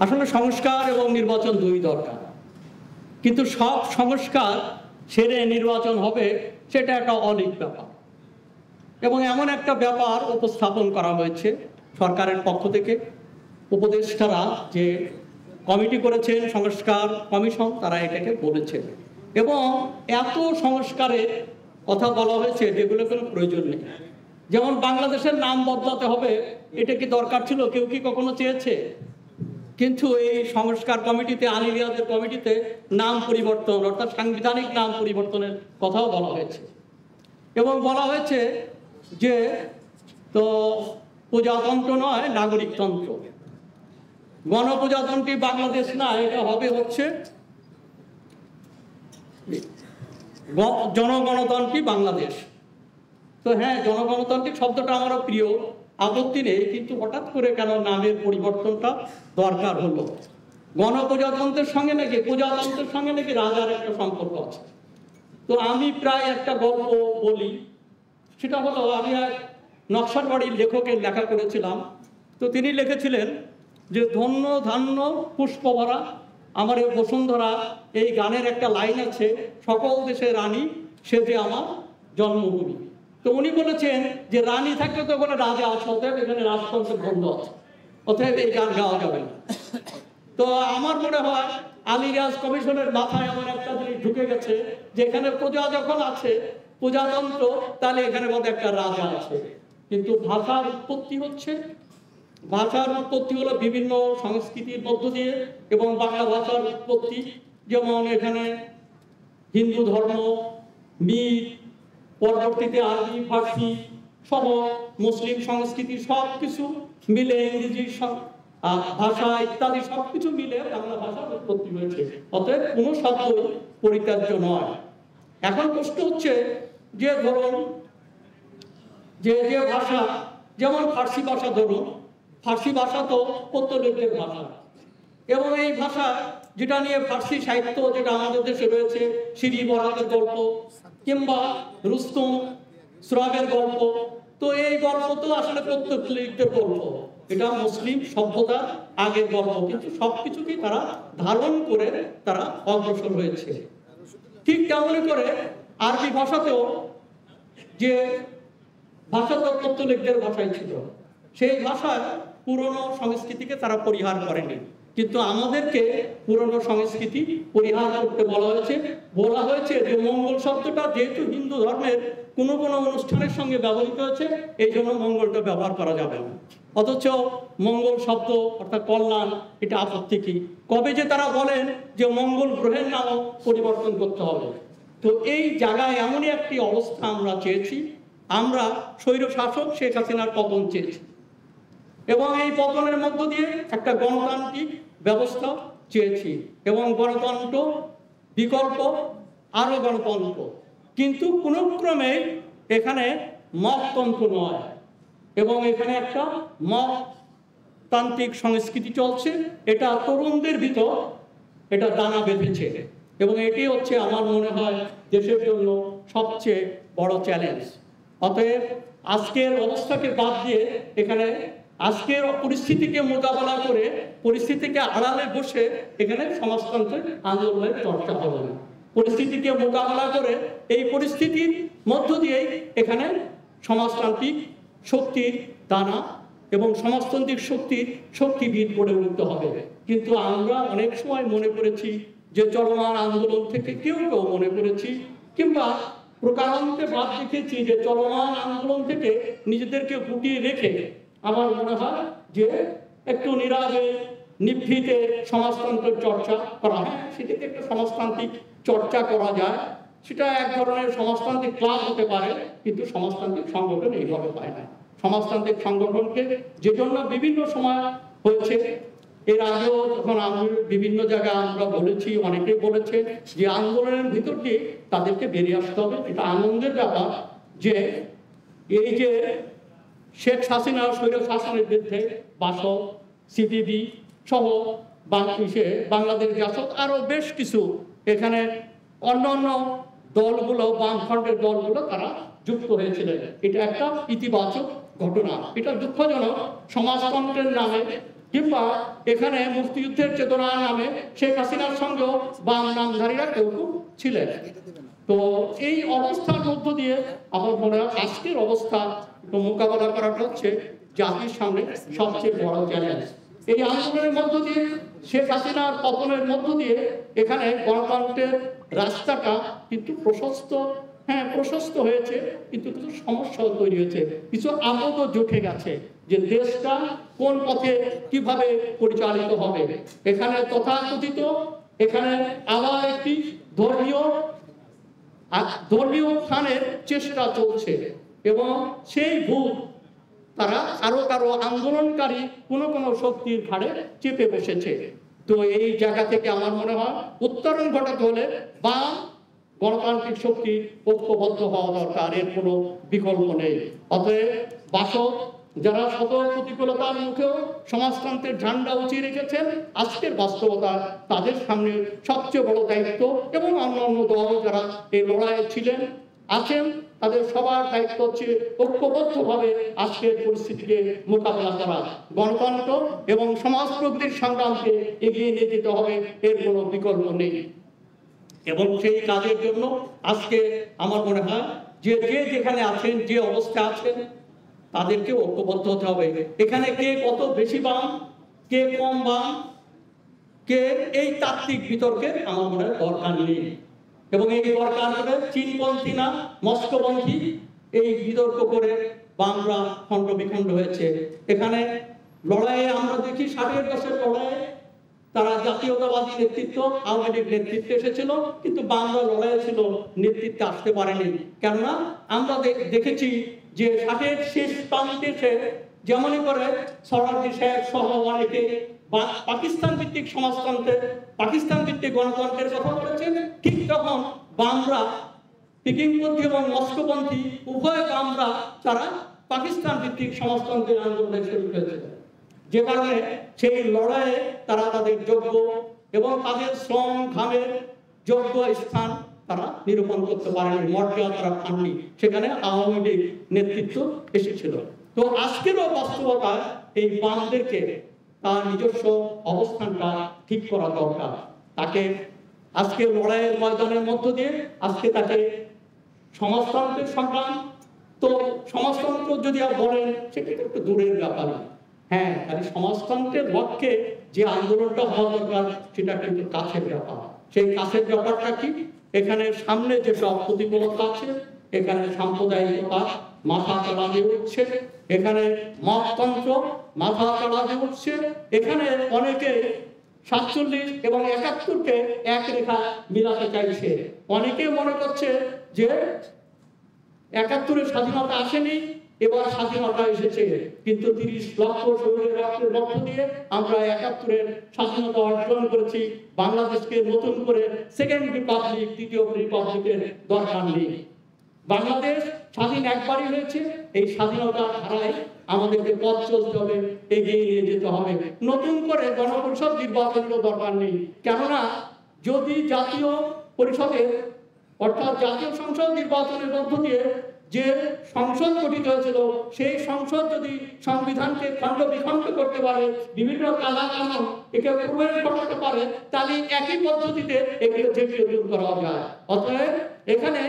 আসলে সংস্কার এবং নির্বাচন দুই দরকার, কিন্তু সব সংস্কার ছেড়ে নির্বাচন হবে সেটা একটা অলীক ব্যাপার। এবং এমন একটা ব্যাপার উপস্থাপন করা হয়েছে সরকারের পক্ষ থেকে। উপদেষ্টারা যে কমিটি করেছেন, সংস্কার কমিশন, তারা এটাকে বলেছেন। এবং এত সংস্কারের কথা বলা হয়েছে যেগুলো কোনো প্রয়োজন নেই। যেমন বাংলাদেশের নাম বদলাতে হবে, এটা কি দরকার ছিল? কেউ কি কখনো চেয়েছে? কিন্তু এই সংস্কার কমিটিতে, আলী রিয়াজের কমিটিতে নাম পরিবর্তন অর্থাৎ সাংবিধানিক নাম পরিবর্তনের কথাও বলা হয়েছে। এবং বলা হয়েছে যে তো প্রজাতন্ত্র নয়, নাগরিকতন্ত্র। গণপ্রজাতন্ত্রী বাংলাদেশ না, এটা হবে হচ্ছে জনগণতান্ত্রিক বাংলাদেশ। তো হ্যাঁ, জনগণতান্ত্রিক শব্দটা আমারও প্রিয়, আপত্তি নেই, কিন্তু হঠাৎ করে কেন নামের পরিবর্তনটা দরকার হলো? গণপ্রজাতন্ত্রের সঙ্গে নাকি প্রজাতন্ত্রের সঙ্গে নাকি রাজার একটা সম্পর্ক আছে। তো আমি প্রায় একটা গল্প বলি, সেটা হলো আমি এক নকশার বাড়ির লেখকের লেখা করেছিলাম। তো তিনি লিখেছিলেন যে ধন্য ধান্য পুষ্পভরা আমার এই বসুন্ধরা, এই গানের একটা লাইন আছে, সকল দেশের রানী সে যে আমার জন্মভূমি। তো উনি বলেছেন যে রানী থাকলে তো ওখানে রাজা আছে, অতএব এখানে রাজতন্ত্র বন্ধ আছে, অতএব এই গান গাওয়া যাবে না। তো আমার মনে হয় আলী রিয়াজ কমিশনের মাথায় আমার একটা জিনিস ঢুকে গেছে যে এখানে প্রজা যখন আছে, প্রজাতন্ত্র, তাহলে এখানে বোধহয় একটা রাজা আছে। কিন্তু ভাষার উৎপত্তি হচ্ছে, ভাষার উৎপত্তি হলো বিভিন্ন সংস্কৃতির মধ্য দিয়ে, এবং বাংলা ভাষার উৎপত্তি যেমন এখানে হিন্দু ধর্ম, মিথ, পরবর্তীতে আরবি, ফার্সি সহ মুসলিম সংস্কৃতি সব কিছু মিলে, ইংরেজি ভাষা ইত্যাদি সবকিছু মিলে বাংলা ভাষার উৎপত্তি হয়েছে। অতএব কোনো শব্দ পরিত্যাজ্য নয়। এখন প্রশ্ন হচ্ছে যে ধরুন যে যে ভাষা, যেমন ফার্সি ভাষা, ধরুন ফার্সি ভাষা তো পৌত্তলিকদের ভাষা, এবং এই ভাষা যেটা নিয়ে ফার্সি সাহিত্য যেটা আমাদের দেশে রয়েছে, সিরি বরাকের গল্প কিংবা রুস্তম সুরাগের গল্প, তো এই গল্প তো আসলে পৌত্তলিকদের গল্প, এটা মুসলিম সভ্যতার আগের গল্প, কিন্তু সবকিছুকেই তারা ধারণ করে তারা অগ্রসর হয়েছে। ঠিক তেমনি করে আরবি ভাষাতেও যে ভাষা তো পৌত্তলিকদের ভাষাই ছিল, সেই ভাষায় পুরনো সংস্কৃতিকে তারা পরিহার করেনি, কিন্তু আমাদেরকে পুরনো সংস্কৃতি পরিহার করতে বলা হয়েছে যে মঙ্গল শব্দটা যেহেতু হিন্দু ধর্মের কোনো কোনো অনুষ্ঠানের সঙ্গে ব্যবহৃত হয়েছে, এই জন্য মঙ্গলটা ব্যবহার করা যাবে না। অথচ মঙ্গল শব্দ অর্থাৎ কল্যাণ, এটা আপত্তি কি? কবে যে তারা বলেন যে মঙ্গল গ্রহের নামও পরিবর্তন করতে হবে। তো এই জায়গায় এমনই একটি অবস্থা আমরা চেয়েছি, আমরা স্বৈর শাসক শেখ হাসিনার পতন চেয়েছি, এবং এই পতনের মধ্য দিয়ে একটা গণতান্ত্রিক ব্যবস্থা চেয়েছি, এবং গণতন্ত্র বিকল্প আরো গণতন্ত্র, কিন্তু কোনো ক্রমে এখানে মততন্ত্র নয়, এবং এখানে একটা মততান্ত্রিক সংস্কৃতি চলছে। এটা তরুণদের ভিতর এটা দানা বেঁধেছে, এবং এটি হচ্ছে আমার মনে হয় দেশের জন্য সবচেয়ে বড় চ্যালেঞ্জ। অতএব আজকের অবস্থাকে বাদ দিয়ে এখানে আজকের পরিস্থিতিকে মোকাবেলা করে, পরিস্থিতিকে আড়ালে বসে এখানে সমাজতন্ত্রের আন্দোলনের চর্চা হবে না। পরিস্থিতিকে মোকাবেলা করে এই পরিস্থিতির মধ্য দিয়েই এখানে সমাজতান্ত্রিক শক্তির দানা এবং সমাজতান্ত্রিক শক্তিবিদ গড়ে উঠতে হবে। কিন্তু আমরা অনেক সময় মনে করেছি যে চলমান আন্দোলন থেকে কেউ মনে করেছি কিংবা প্রকারান্তে বাদ দেখেছি যে চলমান আন্দোলন থেকে নিজেদেরকে গুটিয়ে রেখে আমার মনে হয় যে একটু নীরবে নিভৃতে সমাজতন্ত্রের চর্চা করা হয়, সেটাকে একটা সমাজতান্ত্রিক চর্চা করা যায়। সেটা এক ধরনের সমাজতান্ত্রিক ক্লাব হতে পারে, কিন্তু সমাজতান্ত্রিক সংগঠন এইভাবে পায় না। সমাজতান্ত্রিক সংগঠনকে যে জন্য বিভিন্ন সময় হয়েছে, এর আগেও যখন বিভিন্ন জায়গায় আমরা বলেছি, অনেকে বলেছে যে আন্দোলনের ভিতর দিয়ে তাদেরকে বেরিয়ে আসতে হবে। এটা আনন্দের ব্যাপার যে এই যে শেখ হাসিনা স্বৈর শাসনের বিরুদ্ধে বাসদ, সিপিবি সহ বাংলাদেশ জাসদ আরো বেশ কিছু এখানে অন্যান্য দলগুলো, বামফ্রন্টের দলগুলো তারা যুক্ত হয়েছিলেন। এটা একটা ইতিবাচক ঘটনা। এটা দুঃখজনক সমাজতন্ত্রের নামে কিংবা এখানে মুক্তিযুদ্ধের চেতনা নামে শেখ হাসিনার সঙ্গেও বাম নামধারীরা কেউ কেউ ছিলেন। তো এই অবস্থার মধ্য দিয়ে আমার মনে হয় আজকের অবস্থা মোকাবেলা করাটা হচ্ছে জাতির সামনে সবচেয়ে বড় চ্যালেঞ্জ। এই আন্দোলনের মধ্য দিয়ে শেখ হাসিনার পতনের মধ্য দিয়ে এখানে গণতন্ত্রের রাস্তাটা কিন্তু প্রশস্ত হয়েছে, কিন্তু কিছু সমস্যাও তৈরি হয়েছে, কিছু আপদও জুটে গেছে যে দেশটা কোন পথে কিভাবে পরিচালিত হবে। এখানে তথাকথিত এখানে আবার একটি ধর্মীয় স্থানের চেষ্টা চলছে এবং সেই ভূত তারা কারো আন্দোলনকারী কোনো শক্তির ঘাড়ে চেপে বসেছে। তো এই জায়গা থেকে আমার মনে হয় উত্তরণ ঘটাতে হলে বাম গণতান্ত্রিক শক্তি ঐক্যবদ্ধ হওয়া দরকার, এর কোনো বিকল্প নেই। অতএব বাসক যারা শত প্রতিকূলতার মুখেও সমাজতন্ত্রের ঝান্ডা উঁচিয়ে রেখেছেন, আজকের বাস্তবতা তাদের সামনে সবচেয়ে বড় দায়িত্ব, এবং অন্যান্য দল যারা এই লড়াইয়ে ছিলেন আছেন তাদের সবার দায়িত্ব হচ্ছে ঐক্যবদ্ধভাবে আজকের পরিস্থিতিকে মোকাবেলা করা। গণতন্ত্র এবং সমাজ প্রগতির সংগ্রামকে এগিয়ে নিয়ে যেতে হবে, এর কোনো বিকল্প নেই। এবং সেই কাজের জন্য আজকে আমার মনে হয় যে যেখানে আছেন, যে অবস্থা আছেন, তাদেরকে ঐক্যবদ্ধ হতে হবে। এখানে কে কত বেশি বাম, কে কম বাম, কে এই তাত্ত্বিক বিতর্কের আমার মনে হয় দরকার নেই। এবং এই দরকার করে চীনপন্থী না মস্কোপন্থী এই বিতর্ক করে বামরা খণ্ড বিখণ্ড হয়েছে। এখানে লড়াইয়ে আমরা দেখি 60-এর দশকের লড়াইয়ে তারা জাতীয়তাবাদী নেতৃত্ব, আওয়ামী লীগ নেতৃত্বে এসেছিল, কিন্তু বামরা লড়াইয়ে ছিল, নেতৃত্বে আসতে পারেনি। কেননা আমরা দেখেছি যে 60-এর শেষ প্রান্তে এসে যেমনই করে সরারজি সাহেব সহ অনেকে পাকিস্তান ভিত্তিক সমাজতন্ত্রের, পাকিস্তান ভিত্তিক গণতন্ত্রের কথা বলেছেন, ঠিক তখন বামরা পিকিংপন্থী এবং মস্কোপন্থী উভয় বামরা তারা পাকিস্তান ভিত্তিক সমাজতন্ত্রের আন্দোলনে শুরু হয়েছিল, যে কারণে সেই লড়াইয়ে তারা তাদের যোগ্য এবং তাদের শ্রম ঘামের যোগ্য স্থান তারা নিরূপণ করতে পারেনি, মর্যাদা তারা পাননি, সেখানে আওয়ামী লীগ নেতৃত্ব এসেছিল। তো আজকেরও বাস্তবতা এই বামদেরকে তার নিজস্ব অবস্থানটা ঠিক করা দরকার। তাকে আজকে লড়াইয়ের ময়দানের মধ্য দিয়ে আজকে তাকে সমাজতন্ত্রের সংগ্রাম, তো সমাজতন্ত্র যদি বলেন সেটা একটু দূরের ব্যাপার। হ্যাঁ, তাহলে সমাজতন্ত্রের লক্ষ্যে যে আন্দোলনটা হওয়া দরকার সেটা কিন্তু কাছের ব্যাপার। সেই কাছের ব্যাপারটা কি? এখানে সামনে যেসব প্রতিকূলতা আছে, এখানে সাম্প্রদায়িকতা মাথা চাড়া দিয়ে উঠছে, এখানে মততন্ত্র মাথা চাড়া দিয়ে উঠছে, এখানে অনেকে 47 এবং 71-কে এক রেখা মিলাতে চাইছে। অনেকে মনে করছে যে 71-এর স্বাধীনতা আসেনি, এবার স্বাধীনতা এসেছে, কিন্তু 30 লক্ষ শহীদের রক্তের মধ্য দিয়ে আমরা 71-এর স্বাধীনতা অর্জন করেছি। বাংলাদেশকে নতুন করে সেকেন্ড রিপাবলিক, দ্বিতীয় রিপাবলিকের দরকার নেই। বাংলাদেশ স্বাধীন একবারই হয়েছে, এই স্বাধীনতার ধারায় আমাদেরকে পথ চলতে হবে, এগিয়ে নিয়ে যেতে হবে। নতুন করে গণপরিষদ নির্বাচনেরও দরকার নেই, কেননা যদি জাতীয় পরিষদের অর্থাৎ জাতীয় সংসদ নির্বাচনের মধ্য দিয়ে যে সংসদ গঠিত হয়েছিল, সেই সংসদ যদি সংবিধানকে খণ্ড বিখণ্ড করতে পারে, বিভিন্ন কালা কানুন একে প্রবেশ করতে পারে, তাহলে একই পদ্ধতিতে এগুলো ঝেঁটিয়ে দূর করা যায়। অতএব এখানে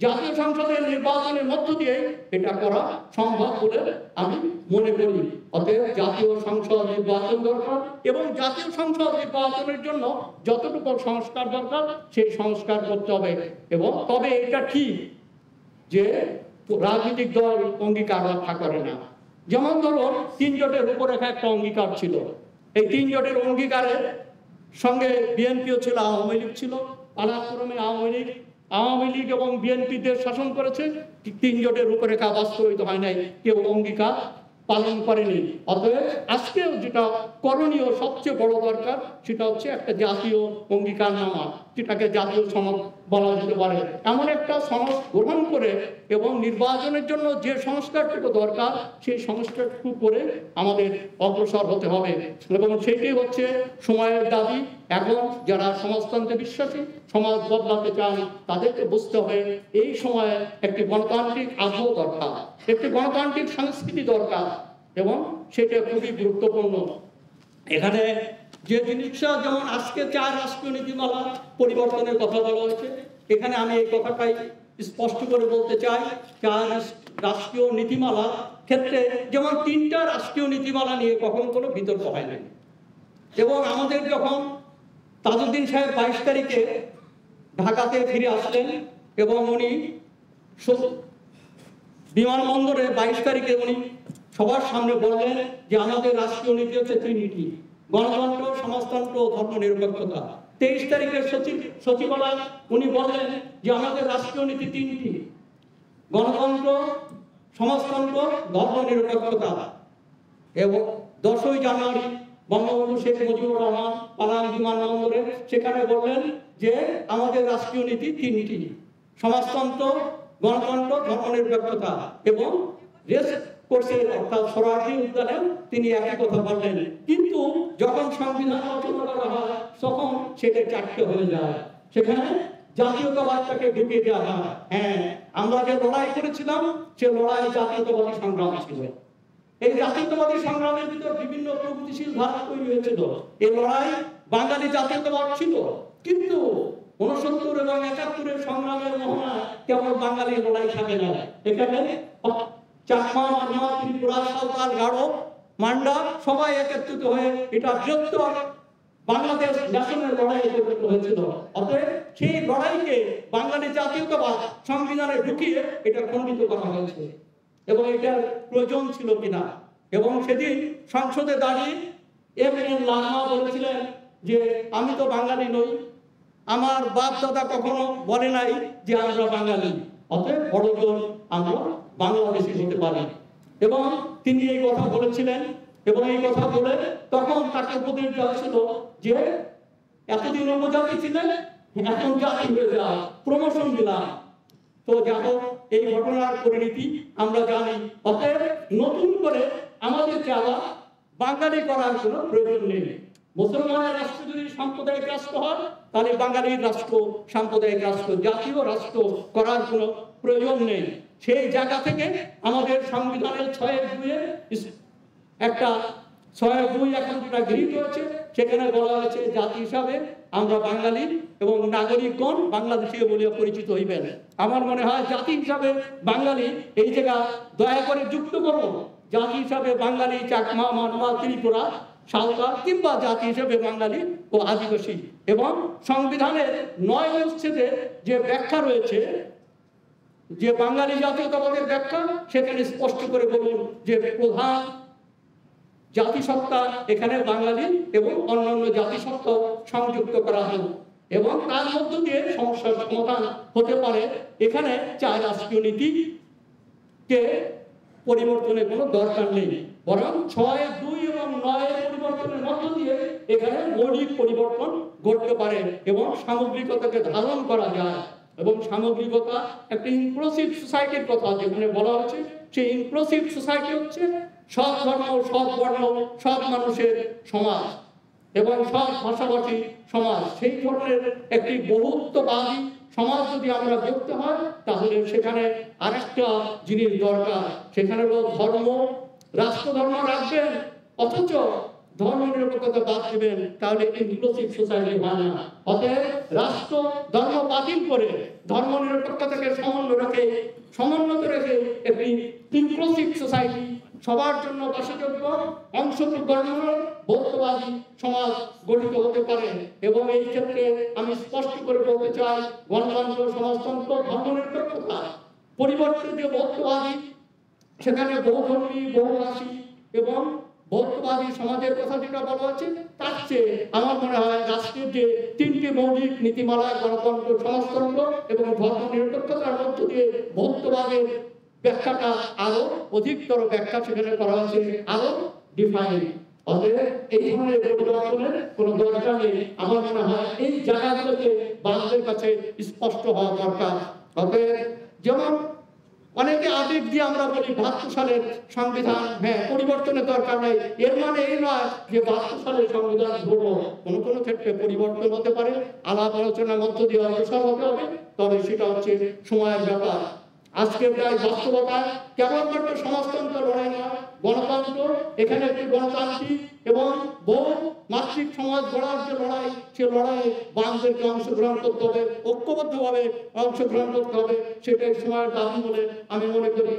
জাতীয় সংসদের নির্বাচনের মধ্য দিয়ে এটা করা সম্ভব বলে আমি মনে করি। অতএব জাতীয় সংসদ নির্বাচন দরকার, এবং জাতীয় সংসদ নির্বাচনের জন্য যতটুকু সংস্কার দরকার সেই সংস্কার করতে হবে। এবং তবে এটা ঠিক যে রাজনৈতিক দল অঙ্গীকার রক্ষা করে না। যেমন ধরুন 3 জোটের রূপরেখা একটা অঙ্গীকার ছিল, এই 3 জোটের অঙ্গীকারের সঙ্গে বিএনপিও ছিল, আওয়ামী লীগ ছিল, পালাক্রমে আওয়ামী লীগ এবং বিএনপি দেশ শাসন করেছে, 3 জোটের রূপরেখা বাস্তবায়িত হয় নাই, কেউ অঙ্গীকার পালন করেনি। অতএব আজকেও যেটা করণীয় সবচেয়ে বড় দরকার সেটা হচ্ছে একটা জাতীয় অঙ্গীকারনামা, যেটাকে জাতীয় সনদ বলা যেতে পারে। এমন একটা সনদ গ্রহণ করে এবং নির্বাচনের জন্য যে সংস্কারটুকু দরকার সেই সংস্কারটুকু করে আমাদের অগ্রসর হতে হবে, এবং সেটাই হচ্ছে সময়ের দাবি। এখন যারা সমাজতন্ত্রে বিশ্বাসী, সমাজ বদলাতে চান, তাদেরকে বুঝতে হবে এই সময়ে একটি গণতান্ত্রিক আবহ দরকার, একটি গণতান্ত্রিক সংস্কৃতি দরকার। এবং সেটা খুবই গুরুত্বপূর্ণ। এখানে যে জিনিসটা যেমন আজকে 4 রাষ্ট্রীয় নীতিমালা পরিবর্তনের কথা বলা হয়েছে, এখানে আমি এই কথাটাই স্পষ্ট করে বলতে চাই, 4 রাষ্ট্রীয় নীতিমালা ক্ষেত্রে যেমন 3টা রাষ্ট্রীয় নীতিমালা নিয়ে কখনো কোনো বিতর্ক হয় না। এবং আমাদের যখন তাজউদ্দিন সাহেব 22 তারিখে ঢাকাতে ফিরে আসলেন এবং উনি বিমানবন্দরে 22 তারিখে উনি সবার সামনে বললেন যে আমাদের রাষ্ট্রীয় নীতি হচ্ছে 3টি: গণতন্ত্র, সমাজতন্ত্র ও ধর্মনিরপেক্ষতা। 23 তারিখের সচিবালয় উনি বললেন যে আমাদের রাষ্ট্রীয় নীতি 3টি: গণতন্ত্র, সমাজতন্ত্র, ধর্মনিরপেক্ষতা। এবং 10ই জানুয়ারি বঙ্গবন্ধু শেখ মুজিবুর রহমান পালাম বিমানবন্দরে সেখানে বললেন যে আমাদের রাষ্ট্রীয় নীতি 3টি: সমাজতন্ত্র, গণতন্ত্র, ধর্মনিরপেক্ষতা। এবং রেস কোর্সে অর্থাৎ সোহরাওয়ার্দী উদ্যানে তিনি একই কথা বললেন। কিন্তু যখন সংবিধান রচনা করা হয় তখন সেটা 4টে হয়ে যায়, সেখানে জাতীয়তাবাদটাকে ঢুকিয়ে দেওয়া হয়। হ্যাঁ, আমরা যে লড়াই করেছিলাম সে লড়াই জাতীয়তাবাদী সংগ্রাম ছিল। এই জাতীয়তাবাদী সংগ্রামের ভিতর বিভিন্ন প্রগতিশীল ধারা তৈরি হয়েছিল। এই লড়াই বাঙালি জাতীয়তাবাদ ছিল, কিন্তু 69 এবং 71-এর সংগ্রামের মোহনা কেবল বাঙালি লড়াই থাকে না। এখানে চাকমা, মারমা, ত্রিপুরা, সাঁওতাল, গারো, মান্ডা সবাই একত্রিত হয়ে এটা বৃহত্তর বাংলাদেশ ন্যাশনের লড়াইয়ে পরিণত হয়েছিল। অতএব সেই লড়াইকে বাঙালি জাতীয়তাবাদ সংবিধানে ঢুকিয়ে এটা খণ্ডিত করা হয়েছে এবং এটার প্রয়োজন ছিল কিনা। এবং সেদিন সংসদে দাঁড়িয়ে এম.এন. লারমা বলেছিলেন যে আমি তো বাঙালি নই, আমার বাপ দাদা কখনো বলে নাই যে আমরা বাঙালি, অতএব বড় জোর আমরা বাংলাদেশি হতে পারি। এবং তিনি এই কথা বলেছিলেন এবং এই কথা বলে তখন তাকে উপদেশ দেওয়া ছিল যে এতদিন উপজাতি ছিলেন, এখন জাতি হয়ে যাও, প্রমোশন দিলাম। তো যাবো এই ঘটনার পরিণতি আমরা জানি। অতএব নতুন করে আমাদেরকে আবার বাঙালি করার কোনো প্রয়োজন নেই। মুসলমানের রাষ্ট্র যদি সাম্প্রদায়িক রাষ্ট্র হয় তাহলে বাঙালির রাষ্ট্র সাম্প্রদায়িক রাষ্ট্র, জাতীয় রাষ্ট্র করার কোনো প্রয়োজন নেই। সেই জায়গা থেকে আমাদের সংবিধানের 6-2 একটা 6-2 এখন যেটা গৃহীত হয়েছে সেখানে বলা হয়েছে জাতি হিসাবে আমরা বাঙালি এবং নাগরিকগণ বাংলাদেশী বলে পরিচিত হইবেন। আমার মনে হয় জাতি হিসাবে বাঙালি এই জায়গা দয়া করে যুক্ত করুন। জাতি হিসাবে বাঙালি, চাকমা, মারমা, ত্রিপুরা, সাঁওতাল কিংবা জাতি হিসেবে বাঙালি ও আদিবাসী। এবং সংবিধানের 9 অনুচ্ছেদে যে ব্যাখ্যা রয়েছে, যে বাঙালি জাতীয়তাবাদের ব্যাখ্যা, সেখানে স্পষ্ট করে বলুন যে প্রধান জাতিসত্তা এখানে বাঙালি এবং অন্যান্য জাতিসত্তা সংযুক্ত করা হল এবং তার মধ্য দিয়ে সমস্যার সমাধান হতে পারে। এখানে 4 রাষ্ট্রীয় নীতিকে পরিবর্তনের কোনো দরকার নেই, বরং 6, 2 এবং 9 পরিবর্তনের মধ্য দিয়ে এখানে মৌলিক পরিবর্তন ঘটতে পারে এবং সামগ্রিকতাকে ধারণ করা যায়। এবং সামগ্রিকতা একটা ইনক্লুসিভ সোসাইটির কথা যেখানে বলা হচ্ছে, সেই ইনক্লুসিভ সোসাইটি হচ্ছে সব ধর্ম, সব বর্ণ, সব মানুষের সমাজ এবং সব ভাষাভাষী সমাজ। সেই ধরনের একটি বহুত্ববাদী সমাজ যদি আমরা দেখতে হয় তাহলে সেখানে আরেকটা জিনিস দরকার, সেখানে হলো ধর্ম। রাষ্ট্রধর্ম রাখবেন অথচ ধর্ম নিরপেক্ষতা বাদ দেবেন, তাহলে ইনক্লুসিভ সোসাইটি হয় না। অতএব রাষ্ট্র ধর্ম বাতিল করে ধর্ম নিরপেক্ষতাকে সমুন্নত রেখে একটি ইনক্লুসিভ সোসাইটি, সবার জন্য বাসযোগ্য, অংশগ্রহণ বৌদ্ধবাদী সমাজ গঠিত হতে পারে। এবং এই ক্ষেত্রে আমি স্পষ্ট করে বলতে চাই, গণতন্ত্র, সমাজতন্ত্র, ধর্মনিরপেক্ষতা পরিবর্তে যে বৌদ্ধবাদী, সেখানে বহুধর্মী, বহুভাষী এবং বৌদ্ধবাদী সমাজের কথা যেটা বলা হচ্ছে, তার চেয়ে আমার মনে হয় রাষ্ট্রের যে 3টি মৌলিক নীতিমালা, গণতন্ত্র, সমাজতন্ত্র এবং ধর্মনিরপেক্ষতার মধ্য দিয়ে বৌদ্ধবাদের ব্যাখ্যাটা আরো অধিকতর ব্যাখ্যা সেখানে করা হয়েছে, আরো ডিফাইন। অতএব এই ধরনের পরিবর্তনের কোনো দরকার নেই। আমার মনে হয় এই জায়গাগুলোকে বাংলাদেশের কাছে স্পষ্ট হওয়া দরকার। অতএব যেমন অনেকে আবেগ দিয়ে আমরা বলি 72 সালের সংবিধান হ্যাঁ পরিবর্তনের দরকার নেই, এর মানে এই নয় যে 72 সালের সংবিধান ভুল। কোনো কোনো ক্ষেত্রে পরিবর্তন হতে পারে, আলাপ আলোচনার মধ্য দিয়ে অগ্রসর হতে হবে, তবে সেটা হচ্ছে সময়ের ব্যাপার। আজকে প্রায় বাস্তবতায় কেবলমাত্র সমাজতন্ত্র লড়াই নয়, গণতন্ত্র, এখানে একটি গণতান্ত্রিক এবং বহু মাতৃক সমাজ গড়ার যে লড়াই, সে লড়াইয়ে বামদেরকে অংশগ্রহণ করতে হবে, ঐক্যবদ্ধভাবে অংশগ্রহণ করতে হবে, সেটাই সময়ের দাবি বলে আমি মনে করি।